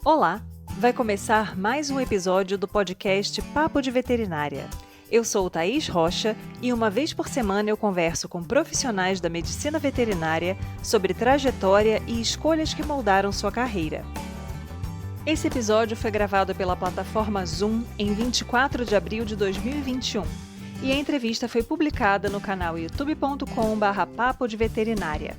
Olá! Vai começar mais um episódio do podcast Papo de Veterinária. Eu sou Thaís Rocha e uma vez por semana eu converso com profissionais da medicina veterinária sobre trajetória e escolhas que moldaram sua carreira. Esse episódio foi gravado pela plataforma Zoom em 24 de abril de 2021 e a entrevista foi publicada no canal youtube.com/papo de veterinária.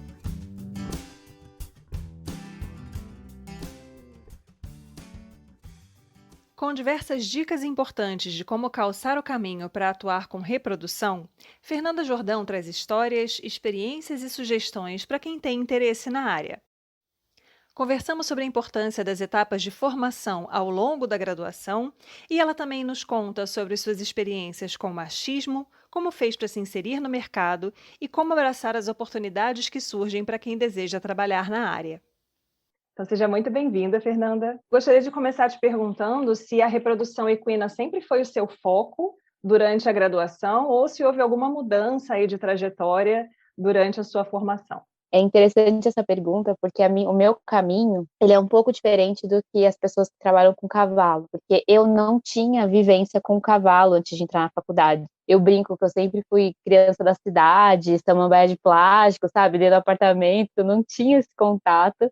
Com diversas dicas importantes de como calçar o caminho para atuar com reprodução, Fernanda Jordão traz histórias, experiências e sugestões para quem tem interesse na área. Conversamos sobre a importância das etapas de formação ao longo da graduação e ela também nos conta sobre suas experiências com machismo, como fez para se inserir no mercado e como abraçar as oportunidades que surgem para quem deseja trabalhar na área. Então, seja muito bem-vinda, Fernanda. Gostaria de começar te perguntando se a reprodução equina sempre foi o seu foco durante a graduação ou se houve alguma mudança aí de trajetória durante a sua formação. É interessante essa pergunta, porque o meu caminho, ele é um pouco diferente do que as pessoas que trabalham com cavalo, porque eu não tinha vivência com cavalo antes de entrar na faculdade. Eu brinco que eu sempre fui criança da cidade, samambaia de plástico, sabe, dentro do apartamento, eu não tinha esse contato.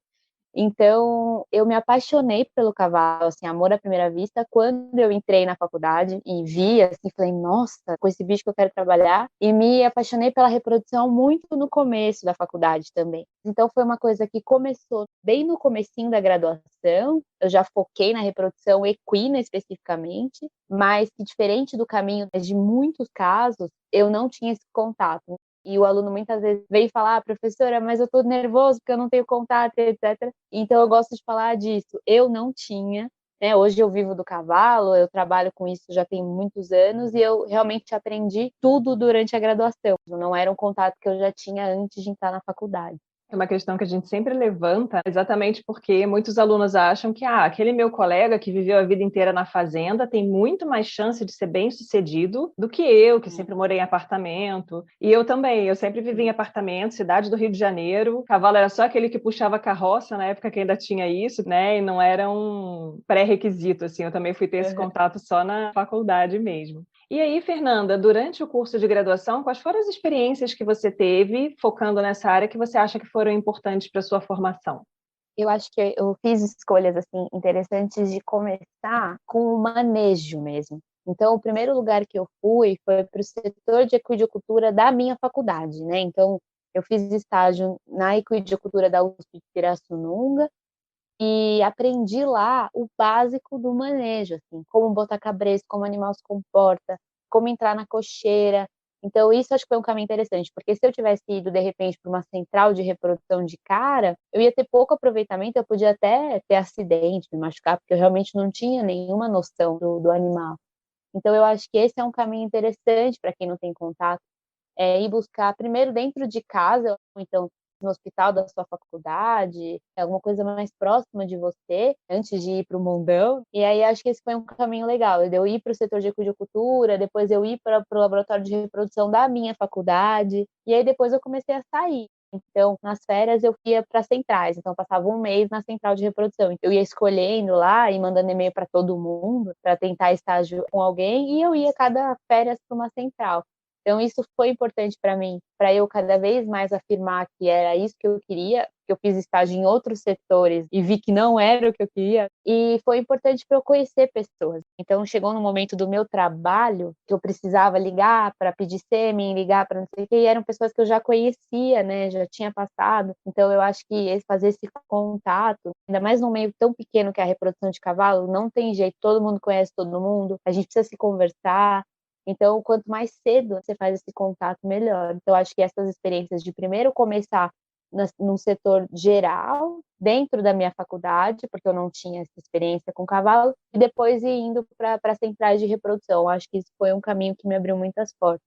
Então, eu me apaixonei pelo cavalo, assim, amor à primeira vista, quando eu entrei na faculdade e vi, assim, falei, nossa, com esse bicho que eu quero trabalhar, e me apaixonei pela reprodução muito no começo da faculdade também. Então, foi uma coisa que começou bem no comecinho da graduação, eu já foquei na reprodução equina especificamente, mas que diferente do caminho de muitos casos, eu não tinha esse contato. E o aluno muitas vezes vem falar, professora, mas eu tô nervoso porque eu não tenho contato, etc. Então eu gosto de falar disso. Eu não tinha, né? Hoje eu vivo do cavalo, eu trabalho com isso já tem muitos anos e eu realmente aprendi tudo durante a graduação. Não era um contato que eu já tinha antes de entrar na faculdade. É uma questão que a gente sempre levanta, exatamente porque muitos alunos acham que aquele meu colega que viveu a vida inteira na fazenda tem muito mais chance de ser bem-sucedido do que eu, que sempre morei em apartamento. E eu também, eu sempre vivi em apartamento, cidade do Rio de Janeiro. O cavalo era só aquele que puxava carroça, na época que ainda tinha isso, né? E não era um pré-requisito, assim. Eu também fui ter esse contato só na faculdade mesmo. E aí, Fernanda, durante o curso de graduação, quais foram as experiências que você teve focando nessa área que você acha que foram importantes para a sua formação? Eu acho que eu fiz escolhas assim interessantes de começar com o manejo mesmo. Então, o primeiro lugar que eu fui foi para o setor de equidicultura da minha faculdade, né? Então, eu fiz estágio na equidicultura da USP de Pirassununga e aprendi lá o básico do manejo, assim, como botar cabresto, como o animal se comporta, como entrar na cocheira. Então, isso acho que foi um caminho interessante, porque se eu tivesse ido, de repente, para uma central de reprodução de cara, eu ia ter pouco aproveitamento, eu podia até ter acidente, me machucar, porque eu realmente não tinha nenhuma noção do animal. Então, eu acho que esse é um caminho interessante para quem não tem contato, é ir buscar primeiro dentro de casa, ou então no hospital da sua faculdade, alguma coisa mais próxima de você, antes de ir para o mundão. E aí acho que esse foi um caminho legal, eu ir para o setor de equidicultura, depois eu ir para o laboratório de reprodução da minha faculdade, e aí depois eu comecei a sair. Então, nas férias eu ia para centrais, então eu passava um mês na central de reprodução. Eu ia escolhendo lá e mandando e-mail para todo mundo para tentar estágio com alguém e eu ia cada férias para uma central. Então, isso foi importante para mim, para eu cada vez mais afirmar que era isso que eu queria, que eu fiz estágio em outros setores e vi que não era o que eu queria, e foi importante para eu conhecer pessoas. Então, chegou no momento do meu trabalho que eu precisava ligar para pedir sêmen, ligar para não sei o que, e eram pessoas que eu já conhecia, né, já tinha passado. Então, eu acho que fazer esse contato, ainda mais num meio tão pequeno que é a reprodução de cavalo, não tem jeito, todo mundo conhece todo mundo, a gente precisa se conversar. Então, quanto mais cedo você faz esse contato, melhor. Então, acho que essas experiências de primeiro começar num setor geral, dentro da minha faculdade, porque eu não tinha essa experiência com cavalo, e depois ir indo para centrais de reprodução. Acho que isso foi um caminho que me abriu muitas portas.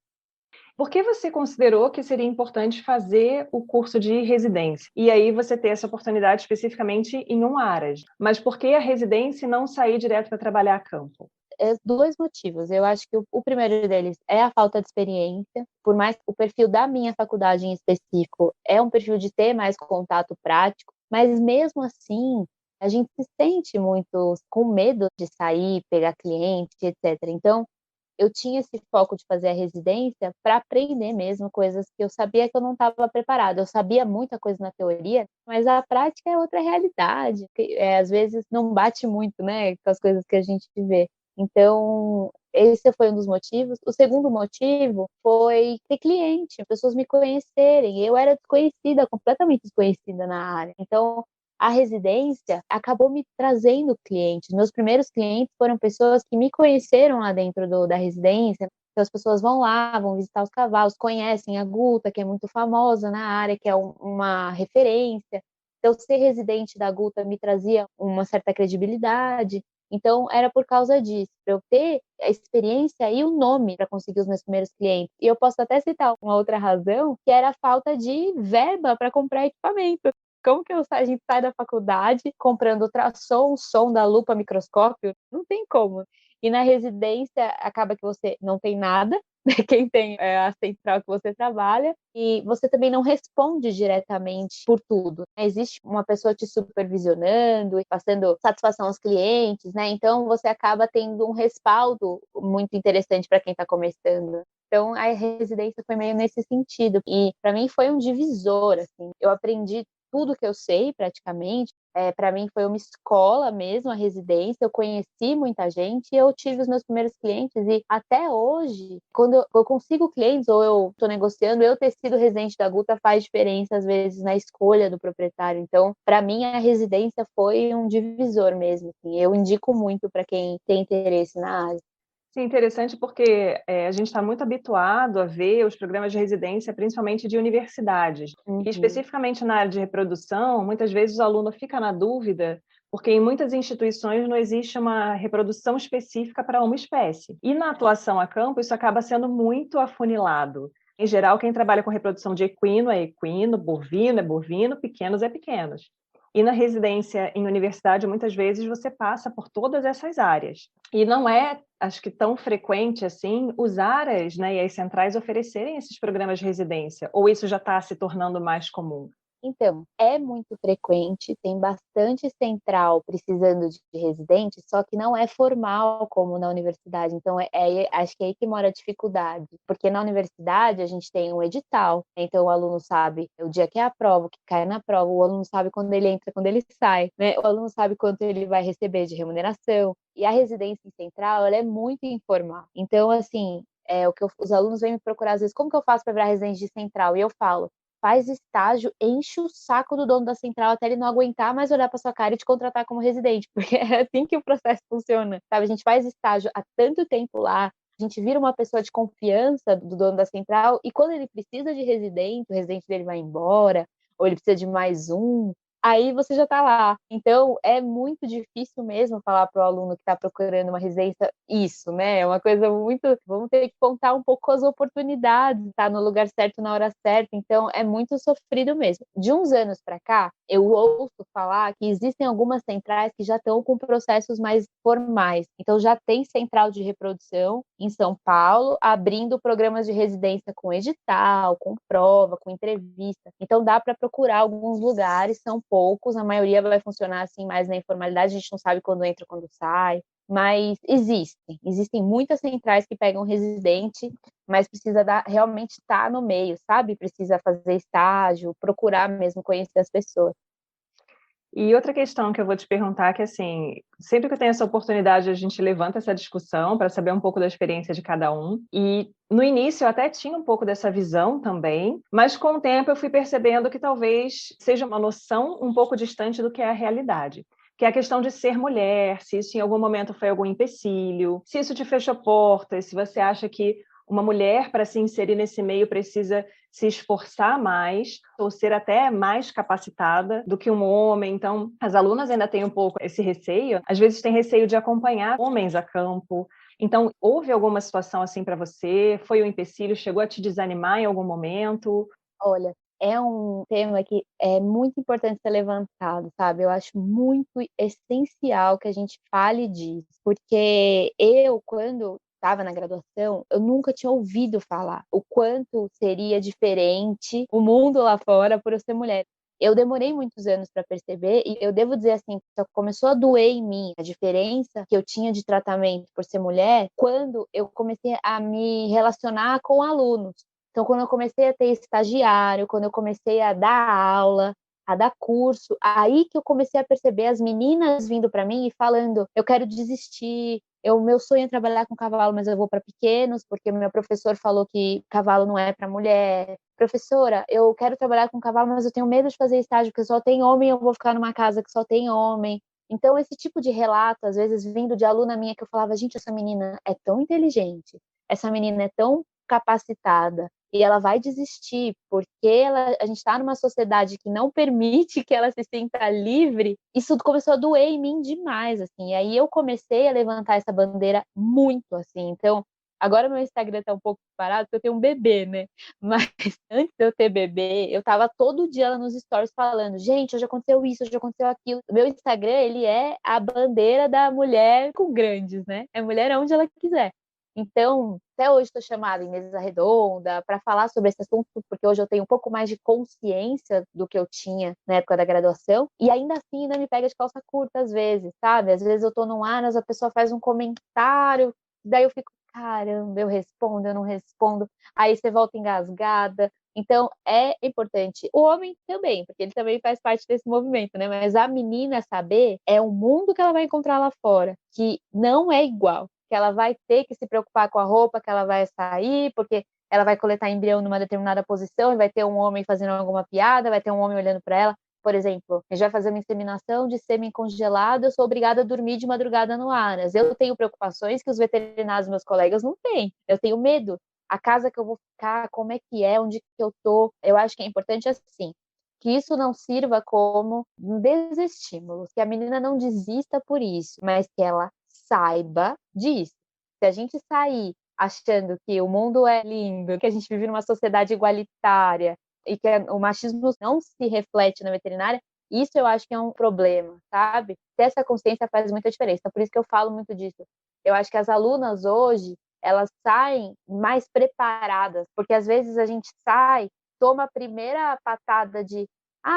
Por que você considerou que seria importante fazer o curso de residência? E aí você ter essa oportunidade especificamente em um ARAS. Mas por que a residência e não sair direto para trabalhar a campo? Dois motivos. Eu acho que o primeiro deles é a falta de experiência, por mais que o perfil da minha faculdade em específico é um perfil de ter mais contato prático, mas mesmo assim, a gente se sente muito com medo de sair, pegar cliente, etc. Então, eu tinha esse foco de fazer a residência para aprender mesmo coisas que eu sabia que eu não estava preparada. Eu sabia muita coisa na teoria, mas a prática é outra realidade, que às vezes não bate muito, né, com as coisas que a gente vê. Então, esse foi um dos motivos. O segundo motivo foi ter cliente, pessoas me conhecerem. Eu era desconhecida, completamente desconhecida na área. Então, a residência acabou me trazendo clientes. Meus primeiros clientes foram pessoas que me conheceram lá dentro da residência. Então, as pessoas vão lá, vão visitar os cavalos, conhecem a Guta, que é muito famosa na área, que é uma referência. Então, ser residente da Guta me trazia uma certa credibilidade. Então, era por causa disso, para eu ter a experiência e o nome para conseguir os meus primeiros clientes. E eu posso até citar uma outra razão, que era a falta de verba para comprar equipamento. Como que a gente sai da faculdade comprando ultrassom, sonda, lupa, microscópio? Não tem como. E na residência acaba que você não tem nada, né? Quem tem é a central que você trabalha, e você também não responde diretamente por tudo. Existe uma pessoa te supervisionando e passando satisfação aos clientes, né? Então você acaba tendo um respaldo muito interessante para quem está começando. Então a residência foi meio nesse sentido. E para mim foi um divisor, assim. Eu aprendi tudo que eu sei praticamente. Para mim foi uma escola mesmo, a residência. Eu conheci muita gente e eu tive os meus primeiros clientes. E até hoje, quando eu consigo clientes ou eu estou negociando, eu ter sido residente da Guta faz diferença às vezes na escolha do proprietário. Então, para mim, a residência foi um divisor mesmo. Assim. Eu indico muito para quem tem interesse na área. Sim, interessante porque a gente está muito habituado a ver os programas de residência, principalmente de universidades. E Uhum. especificamente na área de reprodução, muitas vezes o aluno fica na dúvida, porque em muitas instituições não existe uma reprodução específica para uma espécie. E na atuação a campo, isso acaba sendo muito afunilado. Em geral, quem trabalha com reprodução de equino é equino, bovino é bovino, pequenos é pequenos. E na residência em universidade, muitas vezes você passa por todas essas áreas. E não é, acho que, tão frequente assim os ARAs, né, e as centrais oferecerem esses programas de residência, ou isso já está se tornando mais comum? Então, é muito frequente, tem bastante central precisando de residente, só que não é formal como na universidade. Então, acho que é aí que mora a dificuldade. Porque na universidade a gente tem um edital, então o aluno sabe o dia que é a prova, o que cai na prova, o aluno sabe quando ele entra, quando ele sai, né? O aluno sabe quanto ele vai receber de remuneração. E a residência em central, ela é muito informal. Então, assim, os alunos vêm me procurar às vezes, como que eu faço para virar residente de central? E eu falo, faz estágio, enche o saco do dono da central até ele não aguentar mais olhar para sua cara e te contratar como residente, porque é assim que o processo funciona, sabe? A gente faz estágio há tanto tempo lá, a gente vira uma pessoa de confiança do dono da central e quando ele precisa de residente, o residente dele vai embora, ou ele precisa de mais um, aí você já está lá. Então, é muito difícil mesmo falar para o aluno que está procurando uma residência isso, né? É uma coisa muito. Vamos ter que contar um pouco com as oportunidades, estar no lugar certo na hora certa. Então, é muito sofrido mesmo. De uns anos para cá, eu ouço falar que existem algumas centrais que já estão com processos mais formais. Então, já tem central de reprodução em São Paulo, abrindo programas de residência com edital, com prova, com entrevista. Então, dá para procurar alguns lugares, são poucos, a maioria vai funcionar assim mais na informalidade, a gente não sabe quando entra, quando sai, mas existem muitas centrais que pegam residente, mas precisa realmente estar no meio, sabe? Precisa fazer estágio, procurar mesmo conhecer as pessoas. E outra questão que eu vou te perguntar, que assim, sempre que eu tenho essa oportunidade, a gente levanta essa discussão para saber um pouco da experiência de cada um. E no início eu até tinha um pouco dessa visão também, mas com o tempo eu fui percebendo que talvez seja uma noção um pouco distante do que é a realidade. Que é a questão de ser mulher, se isso em algum momento foi algum empecilho, se isso te fechou portas, se você acha que uma mulher, para se inserir nesse meio, precisa se esforçar mais ou ser até mais capacitada do que um homem. Então, as alunas ainda têm um pouco esse receio. Às vezes têm receio de acompanhar homens a campo. Então, houve alguma situação assim para você? Foi um empecilho? Chegou a te desanimar em algum momento? Olha, é um tema que é muito importante ser levantado, sabe? Eu acho muito essencial que a gente fale disso, porque eu, quando estava na graduação, eu nunca tinha ouvido falar o quanto seria diferente o mundo lá fora por eu ser mulher. Eu demorei muitos anos para perceber, e eu devo dizer assim, só começou a doer em mim a diferença que eu tinha de tratamento por ser mulher, quando eu comecei a me relacionar com alunos. Então, quando eu comecei a ter estagiário, quando eu comecei a dar aula, a dar curso, aí que eu comecei a perceber as meninas vindo para mim e falando: eu quero desistir, meu sonho é trabalhar com cavalo, mas eu vou para pequenos, porque meu professor falou que cavalo não é para mulher. Professora, eu quero trabalhar com cavalo, mas eu tenho medo de fazer estágio, porque só tem homem, eu vou ficar numa casa que só tem homem. Então, esse tipo de relato, às vezes vindo de aluna minha, que eu falava: gente, essa menina é tão inteligente, essa menina é tão capacitada, e ela vai desistir porque a gente está numa sociedade que não permite que ela se sinta livre. Isso começou a doer em mim demais, assim. E aí eu comecei a levantar essa bandeira muito, assim. Então, agora meu Instagram está um pouco parado porque eu tenho um bebê, né? Mas antes de eu ter bebê, eu tava todo dia lá nos stories falando: gente, hoje aconteceu isso, hoje aconteceu aquilo. O meu Instagram, ele é a bandeira da mulher com grandes, né? É mulher onde ela quiser. Então, até hoje estou chamada em mesa redonda para falar sobre esse assunto, porque hoje eu tenho um pouco mais de consciência do que eu tinha na época da graduação, e ainda assim ainda me pega de calça curta às vezes, sabe? Às vezes eu estou num Aras, a pessoa faz um comentário, daí eu fico: caramba, eu respondo, eu não respondo, aí você volta engasgada. Então, é importante. O homem também, porque ele também faz parte desse movimento, né? Mas a menina saber é o mundo que ela vai encontrar lá fora, que não é igual, que ela vai ter que se preocupar com a roupa que ela vai sair, porque ela vai coletar embrião numa determinada posição e vai ter um homem fazendo alguma piada, vai ter um homem olhando para ela. Por exemplo, a gente vai fazer uma inseminação de sêmen congelado, eu sou obrigada a dormir de madrugada no Aras. Eu tenho preocupações que os veterinários, meus colegas, não têm. Eu tenho medo. A casa que eu vou ficar, como é que é, onde que eu tô. Eu acho que é importante assim, que isso não sirva como um desestímulo, que a menina não desista por isso, mas que ela saiba disso. Se a gente sair achando que o mundo é lindo, que a gente vive numa sociedade igualitária e que o machismo não se reflete na veterinária, isso eu acho que é um problema, sabe? Ter essa consciência faz muita diferença. Por isso que eu falo muito disso. Eu acho que as alunas hoje, elas saem mais preparadas, porque às vezes a gente sai, toma a primeira patada de: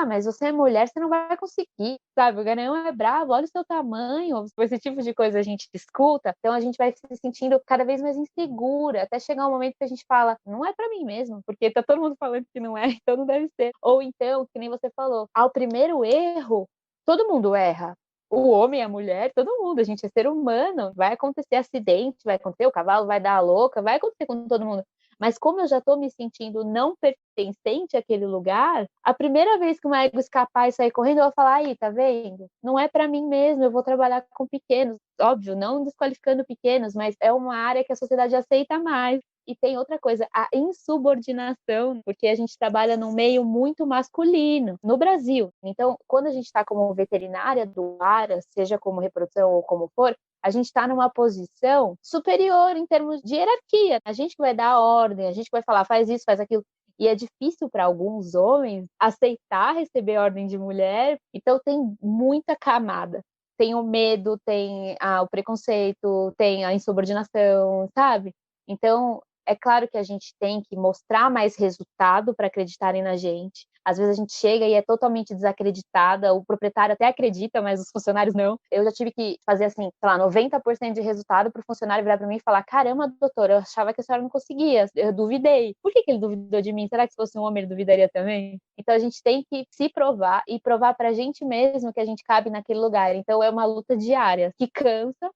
mas você é mulher, você não vai conseguir, sabe? O garanhão é bravo, olha o seu tamanho. Esse tipo de coisa a gente escuta, então a gente vai se sentindo cada vez mais insegura, até chegar um momento que a gente fala: não é para mim mesmo, porque tá todo mundo falando que não é, então não deve ser. Ou então, que nem você falou, ao primeiro erro, todo mundo erra. O homem, a mulher, todo mundo, a gente é ser humano, vai acontecer acidente, vai acontecer, o cavalo vai dar a louca, vai acontecer com todo mundo. Mas como eu já estou me sentindo não pertencente àquele lugar, a primeira vez que uma ego escapar e sair correndo, eu vou falar: aí, tá vendo? Não é para mim mesmo, eu vou trabalhar com pequenos. Óbvio, não desqualificando pequenos, mas é uma área que a sociedade aceita mais. E tem outra coisa, a insubordinação, porque a gente trabalha num meio muito masculino no Brasil. Então, quando a gente está como veterinária do ARA, seja como reprodução ou como for, a gente está numa posição superior em termos de hierarquia. A gente que vai dar a ordem, a gente que vai falar: faz isso, faz aquilo. E é difícil para alguns homens aceitar receber ordem de mulher, então tem muita camada. Tem o medo, tem o preconceito, tem a insubordinação, sabe? Então, é claro que a gente tem que mostrar mais resultado para acreditarem na gente. Às vezes a gente chega e é totalmente desacreditada, o proprietário até acredita, mas os funcionários não. Eu já tive que fazer assim, sei lá, 90% de resultado para o funcionário virar para mim e falar: caramba, doutora, eu achava que a senhora não conseguia, eu duvidei. Por que ele duvidou de mim? Será que se fosse um homem ele duvidaria também? Então a gente tem que se provar e provar para a gente mesmo que a gente cabe naquele lugar. Então é uma luta diária, que cansa,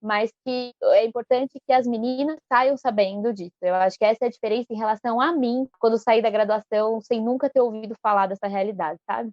mas que é importante que as meninas saiam sabendo disso. Eu acho que essa é a diferença em relação a mim, quando saí da graduação sem nunca ter ouvido falar dessa realidade, sabe?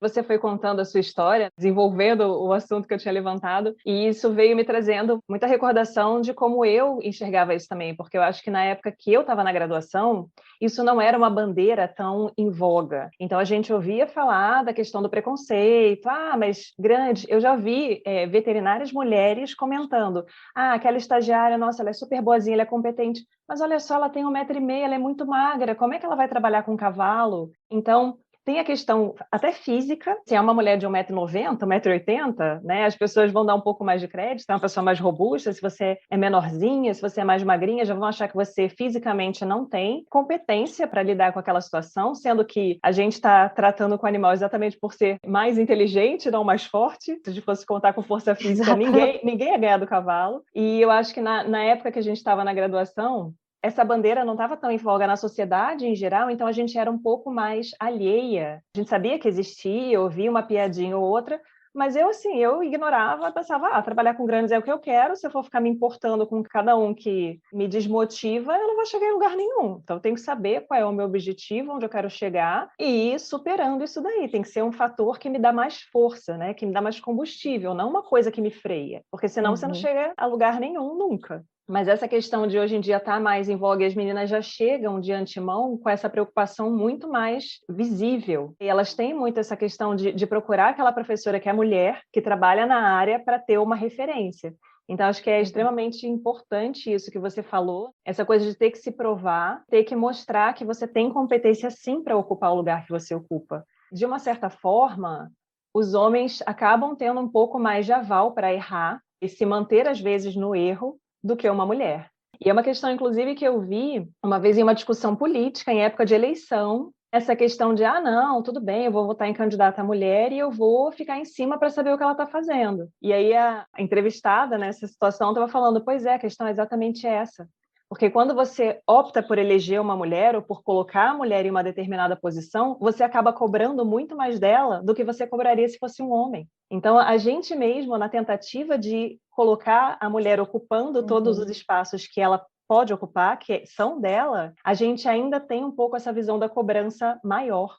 Você foi contando a sua história, desenvolvendo o assunto que eu tinha levantado, e isso veio me trazendo muita recordação de como eu enxergava isso também, porque eu acho que na época que eu estava na graduação, isso não era uma bandeira tão em voga. Então a gente ouvia falar da questão do preconceito: mas grande, eu já vi veterinárias mulheres comentando: aquela estagiária, nossa, ela é super boazinha, ela é competente, mas olha só, ela tem 1,5 m, ela é muito magra, como é que ela vai trabalhar com cavalo? Então, Tem a questão até física, se é uma mulher de 1,90 m, 1,80 m, né, as pessoas vão dar um pouco mais de crédito, é uma pessoa mais robusta, se você é menorzinha, se você é mais magrinha, já vão achar que você fisicamente não tem competência para lidar com aquela situação, sendo que a gente está tratando com o animal exatamente por ser mais inteligente, não mais forte. Se a gente fosse contar com força física, Exato. ninguém ia ganhar do cavalo. E eu acho que na época que a gente estava na graduação, essa bandeira não estava tão em voga na sociedade em geral, então a gente era um pouco mais alheia. A gente sabia que existia, ouvia uma piadinha ou outra, mas eu, assim, eu ignorava, pensava, trabalhar com grandes é o que eu quero, se eu for ficar me importando com cada um que me desmotiva, eu não vou chegar em lugar nenhum. Então eu tenho que saber qual é o meu objetivo, onde eu quero chegar, e ir superando isso daí. Tem que ser um fator que me dá mais força, né? Que me dá mais combustível, não uma coisa que me freia, porque senão você não Uhum. chega a lugar nenhum nunca. Mas essa questão de hoje em dia estar mais em voga, e as meninas já chegam de antemão com essa preocupação muito mais visível. E elas têm muito essa questão de procurar aquela professora que é mulher, que trabalha na área, para ter uma referência. Então, acho que é Uhum. extremamente importante isso que você falou, essa coisa de ter que se provar, ter que mostrar que você tem competência sim para ocupar o lugar que você ocupa. De uma certa forma, os homens acabam tendo um pouco mais de aval para errar e se manter, às vezes, no erro, do que uma mulher. E é uma questão, inclusive, que eu vi uma vez em uma discussão política, em época de eleição, essa questão de, não, tudo bem, eu vou votar em candidata mulher e eu vou ficar em cima para saber o que ela está fazendo. E aí a entrevistada nessa situação estava falando, pois é, a questão é exatamente essa. Porque quando você opta por eleger uma mulher ou por colocar a mulher em uma determinada posição, você acaba cobrando muito mais dela do que você cobraria se fosse um homem. Então, a gente mesmo, na tentativa de colocar a mulher ocupando todos os Uhum. espaços que ela pode ocupar, que são dela, a gente ainda tem um pouco essa visão da cobrança maior.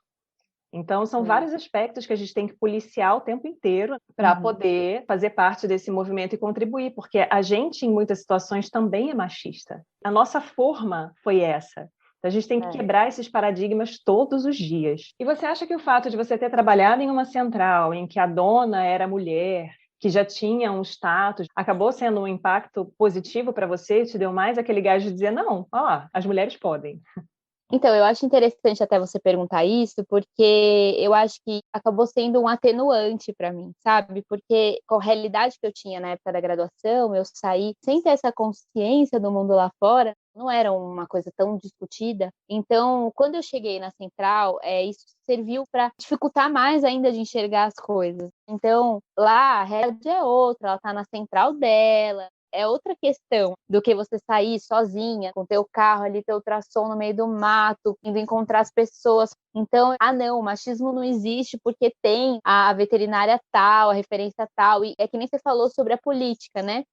Então, são Sim. vários aspectos que a gente tem que policiar o tempo inteiro para Uhum. poder fazer parte desse movimento e contribuir, porque a gente, em muitas situações, também é machista. A nossa forma foi essa. Então, a gente tem que É. quebrar esses paradigmas todos os dias. E você acha que o fato de você ter trabalhado em uma central em que a dona era mulher, que já tinha um status, acabou sendo um impacto positivo para você? Te deu mais aquele gás de dizer, não, as mulheres podem. Então, eu acho interessante até você perguntar isso, porque eu acho que acabou sendo um atenuante para mim, sabe? Porque com a realidade que eu tinha na época da graduação, eu saí sem ter essa consciência do mundo lá fora, não era uma coisa tão discutida. Então, quando eu cheguei na central, isso serviu para dificultar mais ainda de enxergar as coisas. Então, lá a realidade é outra, ela está na central dela, é outra questão do que você sair sozinha, com teu carro ali, teu ultrassom no meio do mato, indo encontrar as pessoas. Então, não, o machismo não existe porque tem a veterinária tal, a referência tal, e é que nem você falou sobre a política, né?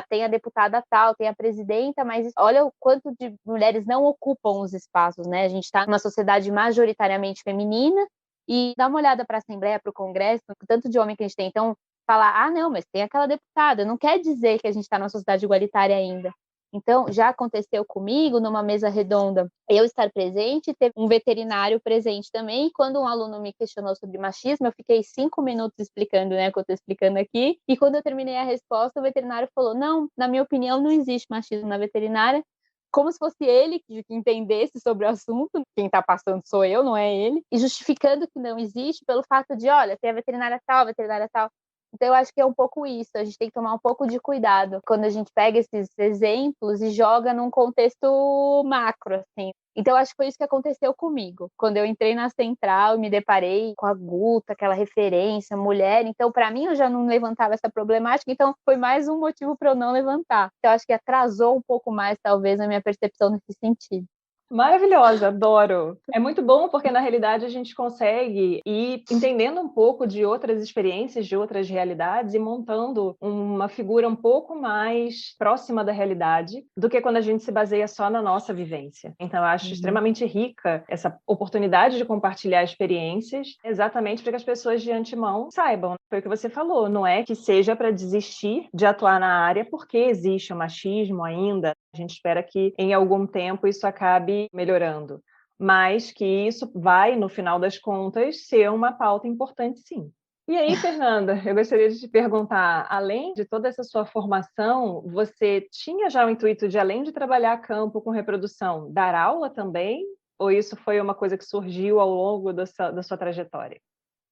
Tem a deputada tal, tem a presidenta, mas olha o quanto de mulheres não ocupam os espaços, né? A gente está numa sociedade majoritariamente feminina, e dá uma olhada para a Assembleia, para o Congresso, o tanto de homem que a gente tem. Então, falar, não, mas tem aquela deputada, não quer dizer que a gente está numa sociedade igualitária ainda. Então, já aconteceu comigo, numa mesa redonda, eu estar presente, ter um veterinário presente também, e quando um aluno me questionou sobre machismo, eu fiquei 5 minutos explicando, né, o que eu estou explicando aqui, e quando eu terminei a resposta, o veterinário falou, não, na minha opinião, não existe machismo na veterinária, como se fosse ele que entendesse sobre o assunto, quem está passando sou eu, não é ele, e justificando que não existe pelo fato de, olha, tem a veterinária tal, a veterinária tal. Então, eu acho que é um pouco isso, a gente tem que tomar um pouco de cuidado quando a gente pega esses exemplos e joga num contexto macro, assim. Então, eu acho que foi isso que aconteceu comigo. Quando eu entrei na central e me deparei com a Guta, aquela referência, mulher, então, para mim, eu já não levantava essa problemática, então foi mais um motivo para eu não levantar. Então, eu acho que atrasou um pouco mais, talvez, a minha percepção nesse sentido. Maravilhosa, adoro. É muito bom porque, na realidade, a gente consegue ir entendendo um pouco de outras experiências, de outras realidades e montando uma figura um pouco mais próxima da realidade do que quando a gente se baseia só na nossa vivência. Então, eu acho Uhum. extremamente rica essa oportunidade de compartilhar experiências, exatamente para que as pessoas de antemão saibam. Foi o que você falou, não é que seja para desistir de atuar na área porque existe o machismo ainda. A gente espera que em algum tempo isso acabe melhorando, mas que isso vai, no final das contas, ser uma pauta importante, sim. E aí, Fernanda, eu gostaria de te perguntar, além de toda essa sua formação, você tinha já o intuito de, além de trabalhar a campo com reprodução, dar aula também? ou isso foi uma coisa que surgiu ao longo da sua trajetória?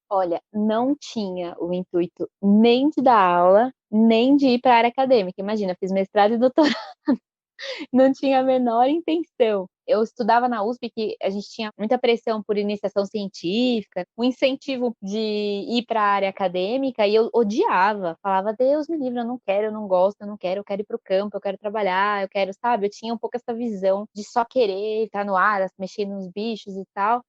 Olha, não tinha o intuito nem de dar aula, nem de ir para a área acadêmica. Imagina, fiz mestrado e doutorado, não tinha a menor intenção. Eu estudava na USP, que a gente tinha muita pressão por iniciação científica, o incentivo de ir para a área acadêmica, e eu odiava. Falava: "Deus me livre, eu não quero, eu não gosto, eu quero ir para o campo, eu quero trabalhar, eu quero", sabe, eu tinha um pouco essa visão de só querer estar no ar, mexer nos bichos e tal.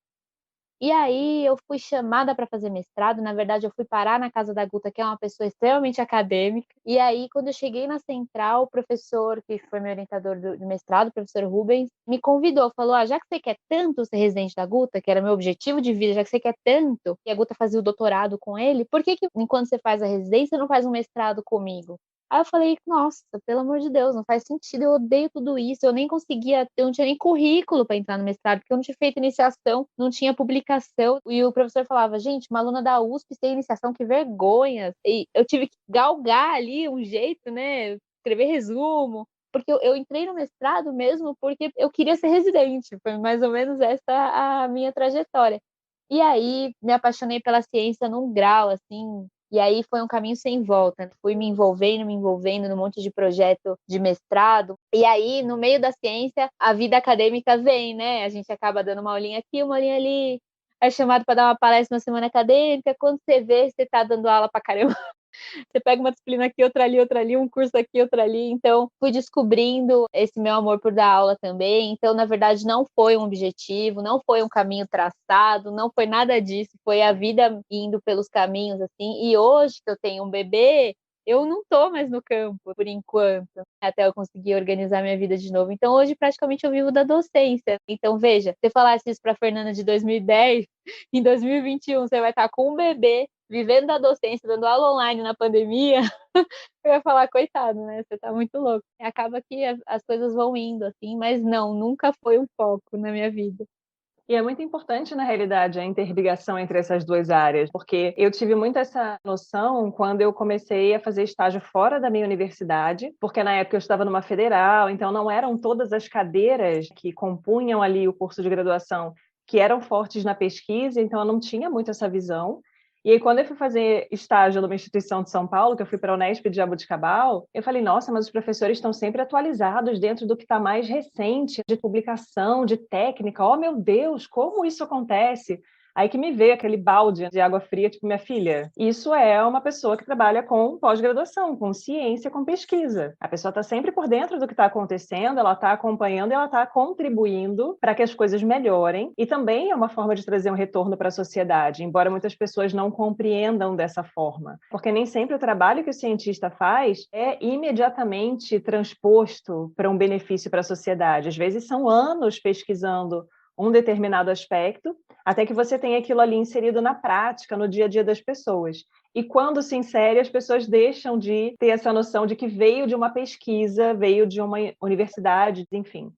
E aí eu fui chamada para fazer mestrado, na verdade eu fui parar na casa da Guta, que é uma pessoa extremamente acadêmica, e aí quando eu cheguei na central, o professor que foi meu orientador do mestrado, o professor Rubens, me convidou, falou: "Ah, já que você quer tanto ser residente da Guta, que era meu objetivo de vida, já que você quer tanto", e a Guta fazia o doutorado com ele, "por que que enquanto você faz a residência, você não faz um mestrado comigo?". Aí eu falei: "Nossa, pelo amor de Deus, não faz sentido, eu odeio tudo isso", eu não tinha nem currículo para entrar no mestrado, porque eu não tinha feito iniciação, não tinha publicação, e o professor falava: "Gente, uma aluna da USP sem iniciação, que vergonha", e eu tive que galgar ali um jeito, né, escrever resumo, porque eu entrei no mestrado mesmo porque eu queria ser residente, foi mais ou menos essa a minha trajetória. E aí, me apaixonei pela ciência num grau, assim, e aí foi um caminho sem volta, né? Fui me envolvendo num monte de projeto de mestrado. E aí, no meio da ciência, a vida acadêmica vem, né? A gente acaba dando uma aulinha aqui, uma aulinha ali, é chamado para dar uma palestra na semana acadêmica. Quando você vê, você está dando aula para caramba. Você pega uma disciplina aqui, outra ali, um curso aqui, outro ali. Então, fui descobrindo esse meu amor por dar aula também. Então, na verdade, não foi um objetivo, não foi um caminho traçado, não foi nada disso. Foi a vida indo pelos caminhos, assim. E hoje que eu tenho um bebê, eu não tô mais no campo, por enquanto, até eu conseguir organizar minha vida de novo. Então, hoje, praticamente, eu vivo da docência. Então, veja, se eu falasse isso para Fernanda de 2010, em 2021 você vai estar com um bebê, vivendo da docência, dando aula online na pandemia, eu ia falar: "Coitado, né, você tá muito louco". Acaba que as coisas vão indo, assim, mas não, nunca foi um foco na minha vida. E é muito importante, na realidade, a interligação entre essas 2 áreas, porque eu tive muito essa noção quando eu comecei a fazer estágio fora da minha universidade, porque na época eu estava numa federal, então não eram todas as cadeiras que compunham ali o curso de graduação que eram fortes na pesquisa, então eu não tinha muito essa visão. E aí, quando eu fui fazer estágio numa instituição de São Paulo, que eu fui para a Unesp de Jaboticabal, eu falei: "Nossa, mas os professores estão sempre atualizados dentro do que está mais recente de publicação, de técnica. Oh, meu Deus, como isso acontece?". Aí que me veio aquele balde de água fria, tipo: "Minha filha, isso é uma pessoa que trabalha com pós-graduação, com ciência, com pesquisa. A pessoa está sempre por dentro do que está acontecendo, ela está acompanhando e ela está contribuindo para que as coisas melhorem, e também é uma forma de trazer um retorno para a sociedade, embora muitas pessoas não compreendam dessa forma, porque nem sempre o trabalho que o cientista faz é imediatamente transposto para um benefício para a sociedade. Às vezes são anos pesquisando um determinado aspecto, até que você tem aquilo ali inserido na prática, no dia a dia das pessoas. E quando se insere, as pessoas deixam de ter essa noção de que veio de uma pesquisa, veio de uma universidade, enfim.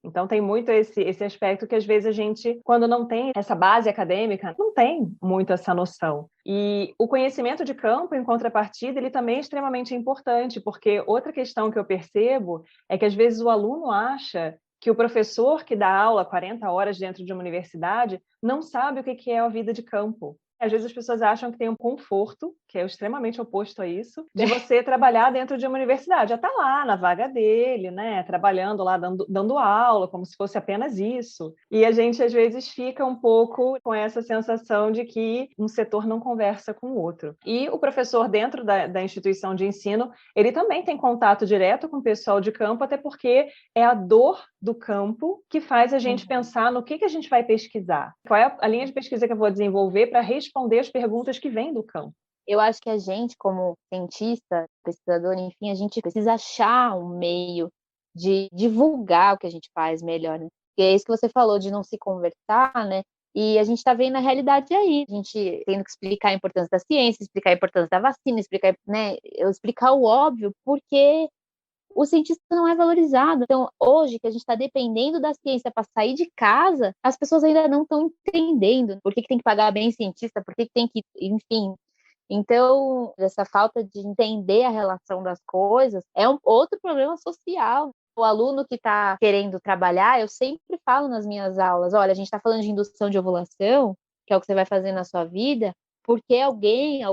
Então tem muito esse aspecto que às vezes a gente, quando não tem essa base acadêmica, não tem muito essa noção. E o conhecimento de campo, em contrapartida, ele também é extremamente importante, porque outra questão que eu percebo é que às vezes o aluno acha que o professor que dá aula 40 horas dentro de uma universidade não sabe o que é a vida de campo. Às vezes as pessoas acham que tem um conforto, que é extremamente oposto a isso, de você trabalhar dentro de uma universidade. Já está lá na vaga dele, né? Trabalhando lá, dando aula, como se fosse apenas isso. E a gente às vezes fica um pouco com essa sensação de que um setor não conversa com o outro. E o professor dentro da instituição de ensino, ele também tem contato direto com o pessoal de campo, até porque é a dor do campo que faz a gente pensar no que a gente vai pesquisar. Qual é a linha de pesquisa que eu vou desenvolver para responder as perguntas que vêm do campo. Eu acho que a gente, como cientista, pesquisador, enfim, a gente precisa achar um meio de divulgar o que a gente faz melhor, né? E é isso que você falou, de não se conversar, né? E a gente está vendo a realidade aí. A gente tendo que explicar a importância da ciência, explicar a importância da vacina, explicar, né? Explicar o óbvio, porque o cientista não é valorizado. Então, hoje, que a gente está dependendo da ciência para sair de casa, as pessoas ainda não estão entendendo por que tem que pagar bem cientista, por que tem que, enfim. Então, essa falta de entender a relação das coisas é um outro problema social. O aluno que está querendo trabalhar, eu sempre falo nas minhas aulas, olha, a gente está falando de indução de ovulação, que é o que você vai fazer na sua vida, porque alguém,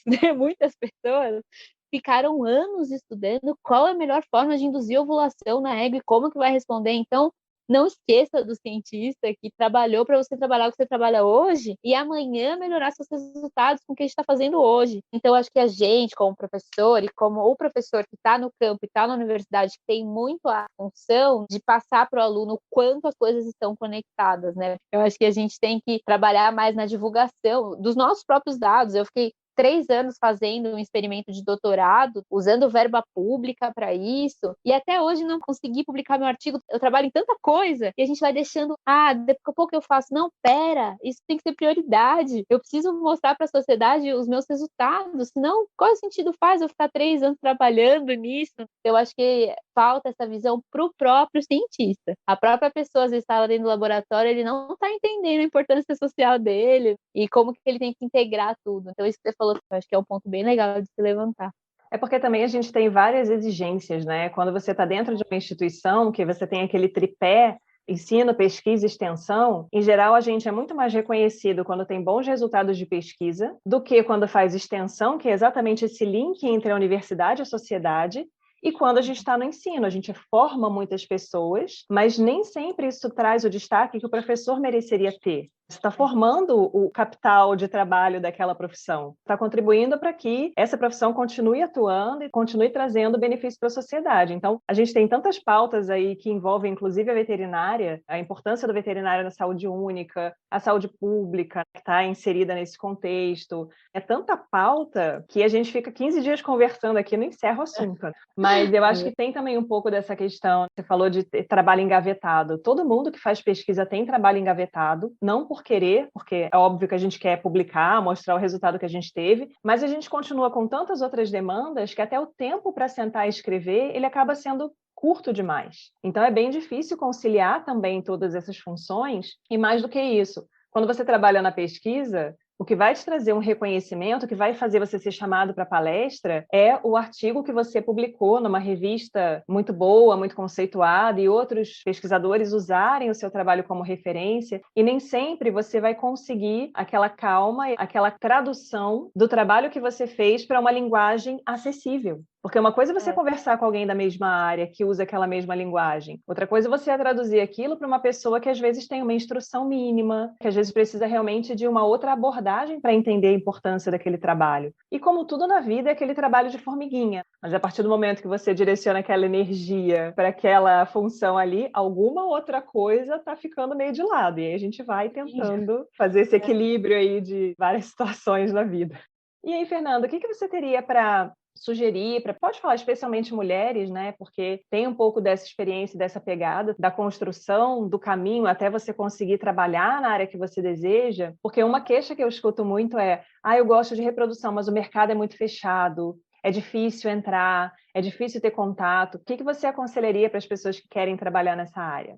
né, muitas pessoas ficaram anos estudando qual é a melhor forma de induzir ovulação na égua e como que vai responder. Então, não esqueça do cientista que trabalhou para você trabalhar o que você trabalha hoje e amanhã melhorar seus resultados com o que a gente está fazendo hoje. Então, acho que a gente, como professor, e como o professor que está no campo e está na universidade, tem muito a função de passar para o aluno o quanto as coisas estão conectadas, né? Eu acho que a gente tem que trabalhar mais na divulgação dos nossos próprios dados. Eu fiquei 3 anos fazendo um experimento de doutorado, usando verba pública para isso, e até hoje não consegui publicar meu artigo. Eu trabalho em tanta coisa e a gente vai deixando, daqui a pouco eu faço. Não, pera, isso tem que ser prioridade. Eu preciso mostrar para a sociedade os meus resultados, senão qual sentido faz eu ficar 3 anos trabalhando nisso? Eu acho que falta essa visão para o próprio cientista. A própria pessoa, às vezes, está lá dentro do laboratório, ele não está entendendo a importância social dele e como que ele tem que integrar tudo. Então, isso que você falou, eu acho que é um ponto bem legal de se levantar. É porque também a gente tem várias exigências, né? Quando você está dentro de uma instituição, que você tem aquele tripé ensino, pesquisa e extensão, em geral a gente é muito mais reconhecido quando tem bons resultados de pesquisa do que quando faz extensão, que é exatamente esse link entre a universidade e a sociedade. E quando a gente está no ensino, a gente forma muitas pessoas, mas nem sempre isso traz o destaque que o professor mereceria ter. Você está formando o capital de trabalho daquela profissão, está contribuindo para que essa profissão continue atuando e continue trazendo benefício para a sociedade. Então, a gente tem tantas pautas aí que envolvem, inclusive, a veterinária, a importância do veterinário na saúde única, a saúde pública, que está inserida nesse contexto. É tanta pauta que a gente fica 15 dias conversando aqui e não encerra o assunto. Mas eu acho que tem também um pouco dessa questão, você falou de trabalho engavetado. Todo mundo que faz pesquisa tem trabalho engavetado, não por querer, porque é óbvio que a gente quer publicar, mostrar o resultado que a gente teve, mas a gente continua com tantas outras demandas que até o tempo para sentar e escrever, ele acaba sendo curto demais. Então é bem difícil conciliar também todas essas funções, e mais do que isso, quando você trabalha na pesquisa, o que vai te trazer um reconhecimento, o que vai fazer você ser chamado para palestra, é o artigo que você publicou numa revista muito boa, muito conceituada, e outros pesquisadores usarem o seu trabalho como referência, e nem sempre você vai conseguir aquela calma, aquela tradução do trabalho que você fez para uma linguagem acessível. Porque uma coisa é você conversar com alguém da mesma área que usa aquela mesma linguagem. Outra coisa é você traduzir aquilo para uma pessoa que às vezes tem uma instrução mínima, que às vezes precisa realmente de uma outra abordagem para entender a importância daquele trabalho. E como tudo na vida, é aquele trabalho de formiguinha. Mas a partir do momento que você direciona aquela energia para aquela função ali, alguma outra coisa está ficando meio de lado. E aí a gente vai tentando fazer esse equilíbrio aí de várias situações na vida. E aí, Fernanda, o que você teria para sugerir, pode falar especialmente mulheres, né? Porque tem um pouco dessa experiência, dessa pegada, da construção do caminho até você conseguir trabalhar na área que você deseja, porque uma queixa que eu escuto muito é: eu gosto de reprodução, mas o mercado é muito fechado, é difícil entrar, é difícil ter contato. O que você aconselharia para as pessoas que querem trabalhar nessa área?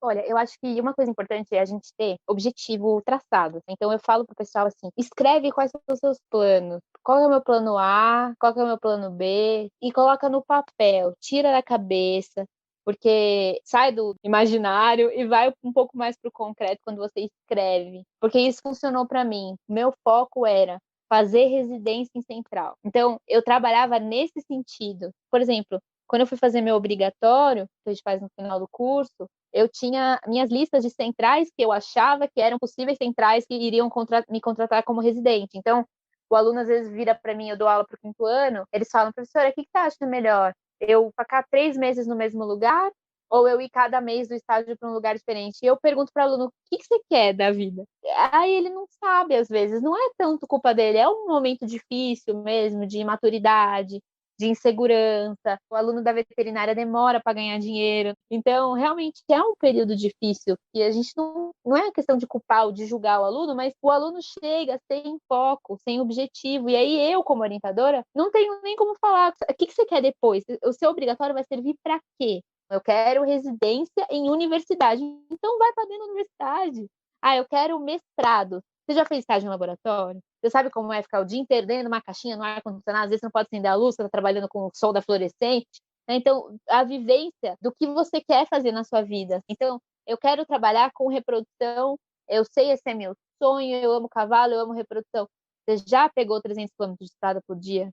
Olha, eu acho que uma coisa importante é a gente ter objetivo traçado. Então eu falo pro pessoal assim: escreve quais são os seus planos. Qual é o meu plano A, qual é o meu plano B, e coloca no papel, tira da cabeça, porque sai do imaginário e vai um pouco mais pro concreto quando você escreve. Porque isso funcionou para mim. Meu foco era fazer residência em Central. Então eu trabalhava nesse sentido. Por exemplo, quando eu fui fazer meu obrigatório, que a gente faz no final do curso, eu tinha minhas listas de centrais que eu achava que eram possíveis centrais que iriam me contratar como residente. Então, o aluno às vezes vira para mim, eu dou aula para o 5º ano, eles falam: professora, o que você acha melhor? Eu ficar 3 meses no mesmo lugar ou eu ir cada mês do estágio para um lugar diferente? E eu pergunto para o aluno: o que você quer da vida? Aí ele não sabe, às vezes. Não é tanto culpa dele, é um momento difícil mesmo, de imaturidade, de insegurança. O aluno da veterinária demora para ganhar dinheiro. Então, realmente é um período difícil. E a gente não é questão de culpar ou de julgar o aluno, mas o aluno chega sem foco, sem objetivo. E aí eu, como orientadora, não tenho nem como falar: o que você quer depois? O seu obrigatório vai servir para quê? Eu quero residência em universidade. Então vai para dentro da universidade. Eu quero mestrado. Você já fez estágio em laboratório? Você sabe como é ficar o dia inteiro dentro de uma caixinha no ar-condicionado? Às vezes você não pode acender a luz, você está trabalhando com solda fluorescente. né? Então, a vivência do que você quer fazer na sua vida. Então, eu quero trabalhar com reprodução, eu sei, esse é meu sonho, eu amo cavalo, eu amo reprodução. Você já pegou 300 quilômetros de estrada por dia?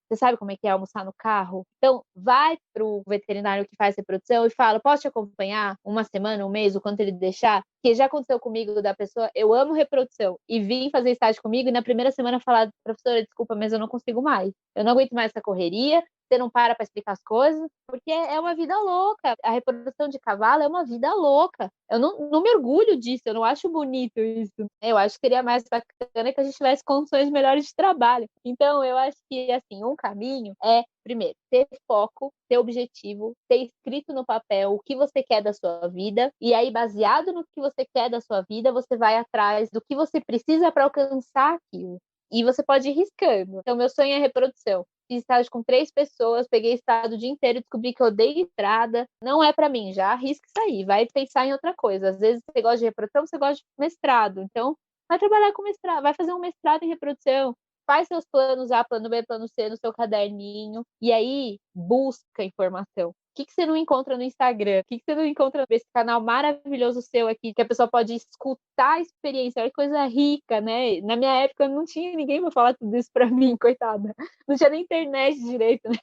Você sabe como é que é almoçar no carro? Então, vai para o veterinário que faz reprodução e fala: posso te acompanhar uma semana, um mês, o quanto ele deixar? Que já aconteceu comigo da pessoa, eu amo reprodução, e vim fazer estágio comigo, e na primeira semana falar: professora, desculpa, mas eu não consigo mais. Eu não aguento mais essa correria, você não para explicar as coisas, porque é uma vida louca. A reprodução de cavalo é uma vida louca. Eu não me orgulho disso, eu não acho bonito isso. Eu acho que seria mais bacana que a gente tivesse condições melhores de trabalho. Então, eu acho que, assim, um caminho é, primeiro, ter foco, ter objetivo, ter escrito no papel o que você quer da sua vida, e aí, baseado no que você quer da sua vida, você vai atrás do que você precisa para alcançar aquilo. E você pode ir riscando. Então, meu sonho é reprodução. Fiz estágio com 3 pessoas, peguei estado o dia inteiro, descobri que eu odeio estrada, não é para mim, já arrisca isso aí, vai pensar em outra coisa. Às vezes você gosta de reprodução, você gosta de mestrado, então vai trabalhar com mestrado, vai fazer um mestrado em reprodução, faz seus planos A, plano B, plano C no seu caderninho, e aí busca informação. O que você não encontra no Instagram? O que você não encontra nesse canal maravilhoso seu aqui, que a pessoa pode escutar a experiência? Olha que coisa rica, né? Na minha época não tinha ninguém para falar tudo isso para mim, coitada. Não tinha nem internet direito, né?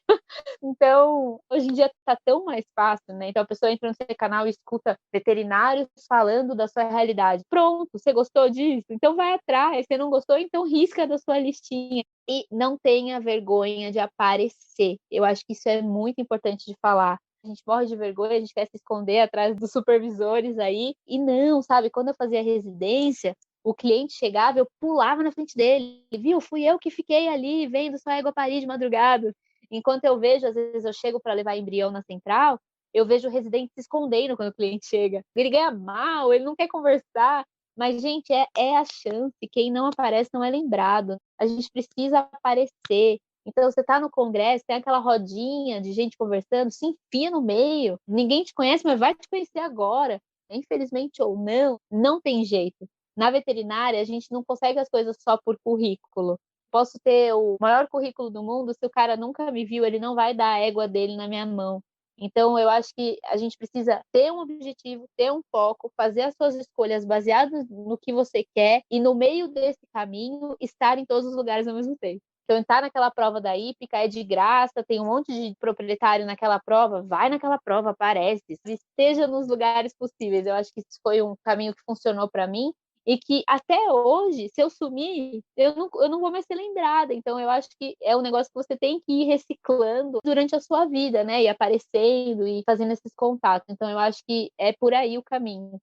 Então, hoje em dia tá tão mais fácil, né? Então a pessoa entra no seu canal e escuta veterinários falando da sua realidade. Pronto, você gostou disso? Então vai atrás. Você não gostou? Então risca da sua listinha. E não tenha vergonha de aparecer. Eu acho que isso é muito importante de falar. A gente morre de vergonha, a gente quer se esconder atrás dos supervisores aí. E não, sabe? Quando eu fazia residência, o cliente chegava, eu pulava na frente dele, viu? Fui eu que fiquei ali vendo sua égua parir de madrugada. Enquanto eu vejo, às vezes eu chego para levar embrião na central, eu vejo o residente se escondendo quando o cliente chega. Ele ganha mal, ele não quer conversar. Mas, gente, é a chance. Quem não aparece não é lembrado. A gente precisa aparecer. Então, você está no congresso, tem aquela rodinha de gente conversando, se enfia no meio. Ninguém te conhece, mas vai te conhecer agora. Infelizmente ou não, não tem jeito. Na veterinária, a gente não consegue as coisas só por currículo. Posso ter o maior currículo do mundo, se o cara nunca me viu, ele não vai dar a égua dele na minha mão. Então, eu acho que a gente precisa ter um objetivo, ter um foco, fazer as suas escolhas baseadas no que você quer e, no meio desse caminho, estar em todos os lugares ao mesmo tempo. Então, entrar naquela prova da hípica é de graça, tem um monte de proprietário naquela prova, vai naquela prova, aparece, esteja nos lugares possíveis. Eu acho que isso foi um caminho que funcionou para mim e que até hoje, se eu sumir, eu não vou mais ser lembrada. Então, eu acho que é um negócio que você tem que ir reciclando durante a sua vida, né? E aparecendo e fazendo esses contatos. Então, eu acho que é por aí o caminho.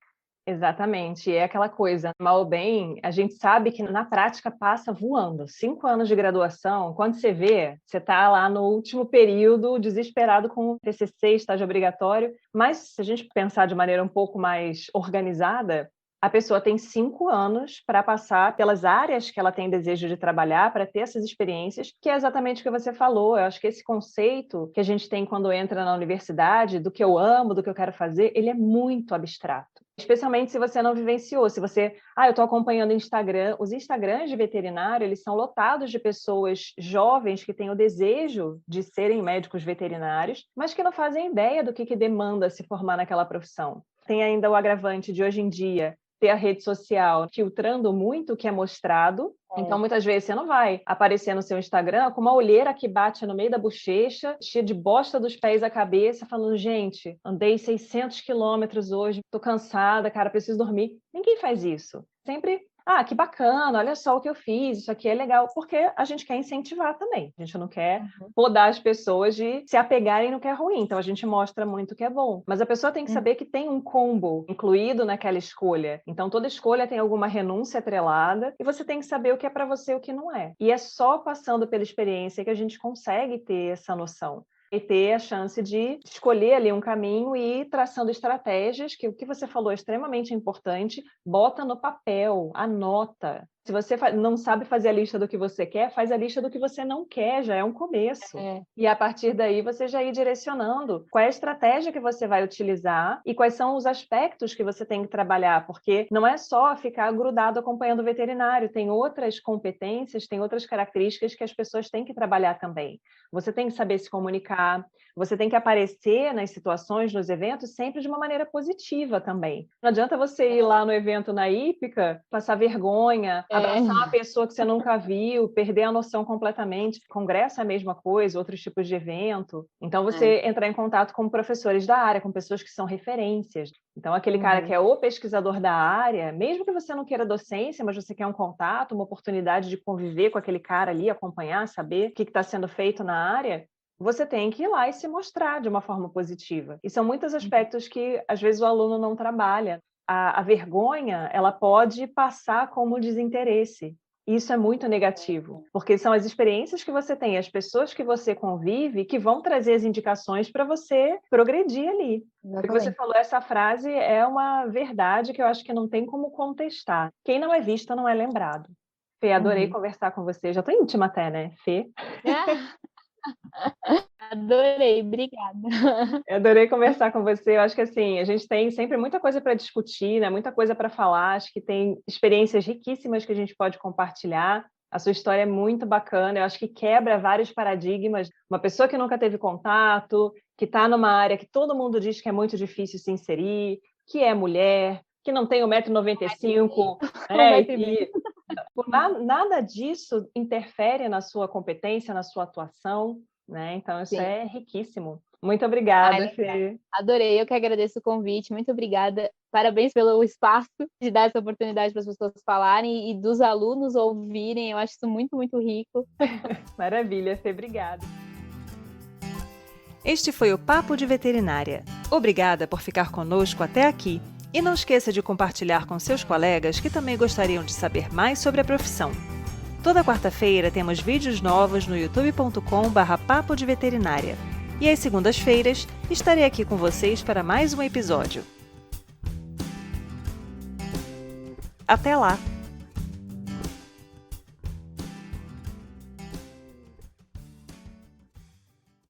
Exatamente, é aquela coisa, mal ou bem, a gente sabe que na prática passa voando. 5 anos de graduação, quando você vê, você está lá no último período, desesperado com o TCC, estágio obrigatório, mas se a gente pensar de maneira um pouco mais organizada, a pessoa tem 5 anos para passar pelas áreas que ela tem desejo de trabalhar, para ter essas experiências, que é exatamente o que você falou. Eu acho que esse conceito que a gente tem quando entra na universidade, do que eu amo, do que eu quero fazer, ele é muito abstrato. Especialmente se você não vivenciou, se você, eu estou acompanhando o Instagram, os Instagrams de veterinário, eles são lotados de pessoas jovens que têm o desejo de serem médicos veterinários, mas que não fazem ideia do que demanda se formar naquela profissão. Tem ainda o agravante de hoje em dia ter a rede social filtrando muito o que é mostrado. Então, muitas vezes, você não vai aparecer no seu Instagram com uma olheira que bate no meio da bochecha, cheia de bosta dos pés à cabeça, falando, gente, andei 600 quilômetros hoje, tô cansada, cara, preciso dormir. Ninguém faz isso. Sempre, que bacana, olha só o que eu fiz, isso aqui é legal, porque a gente quer incentivar também. A gente não quer podar as pessoas de se apegarem no que é ruim. Então, a gente mostra muito o que é bom. Mas a pessoa tem que saber que tem um combo incluído naquela escolha. Então, toda escolha tem alguma renúncia atrelada e você tem que saber o que é para você e o que não é. E é só passando pela experiência que a gente consegue ter essa noção e ter a chance de escolher ali um caminho e ir traçando estratégias, que o que você falou é extremamente importante, bota no papel, anota. Se você não sabe fazer a lista do que você quer, faz a lista do que você não quer, já é um começo. E a partir daí você já ir direcionando qual é a estratégia que você vai utilizar e quais são os aspectos que você tem que trabalhar, porque não é só ficar grudado acompanhando o veterinário, tem outras competências, tem outras características que as pessoas têm que trabalhar também. Você tem que saber se comunicar, você tem que aparecer nas situações, nos eventos, sempre de uma maneira positiva também. Não adianta você ir lá no evento na hípica, passar vergonha, abraçar uma pessoa que você nunca viu, perder a noção completamente. Congresso é a mesma coisa, outros tipos de evento. Então, você entrar em contato com professores da área, com pessoas que são referências. Então, aquele cara que é o pesquisador da área, mesmo que você não queira docência, mas você quer um contato, uma oportunidade de conviver com aquele cara ali, acompanhar, saber o que está sendo feito na área, você tem que ir lá e se mostrar de uma forma positiva. E são muitos aspectos que, às vezes, o aluno não trabalha. A vergonha, ela pode passar como desinteresse. Isso é muito negativo, porque são as experiências que você tem, as pessoas que você convive, que vão trazer as indicações para você progredir ali. O que você falou, essa frase é uma verdade que eu acho que não tem como contestar. Quem não é visto não é lembrado. Fê, adorei conversar com você. Já tô íntima até, né, Fê? Adorei, obrigada. Eu adorei conversar com você. Eu acho que assim, a gente tem sempre muita coisa para discutir, né? Muita coisa para falar. Acho que tem experiências riquíssimas que a gente pode compartilhar. A sua história é muito bacana. Eu acho que quebra vários paradigmas. Uma pessoa que nunca teve contato, que está numa área que todo mundo diz que é muito difícil se inserir, que é mulher, que não tem 1,95 m, nada disso interfere na sua competência, na sua atuação. Né? Então, isso é riquíssimo. Muito obrigada, Fê. Adorei, eu que agradeço o convite. Muito obrigada. Parabéns pelo espaço de dar essa oportunidade para as pessoas falarem e dos alunos ouvirem. Eu acho isso muito, muito rico. Maravilha, Fê. Obrigada. Este foi o Papo de Veterinária. Obrigada por ficar conosco até aqui. E não esqueça de compartilhar com seus colegas que também gostariam de saber mais sobre a profissão. Toda quarta-feira temos vídeos novos no youtube.com/papo de veterinária. E às segundas-feiras estarei aqui com vocês para mais um episódio. Até lá!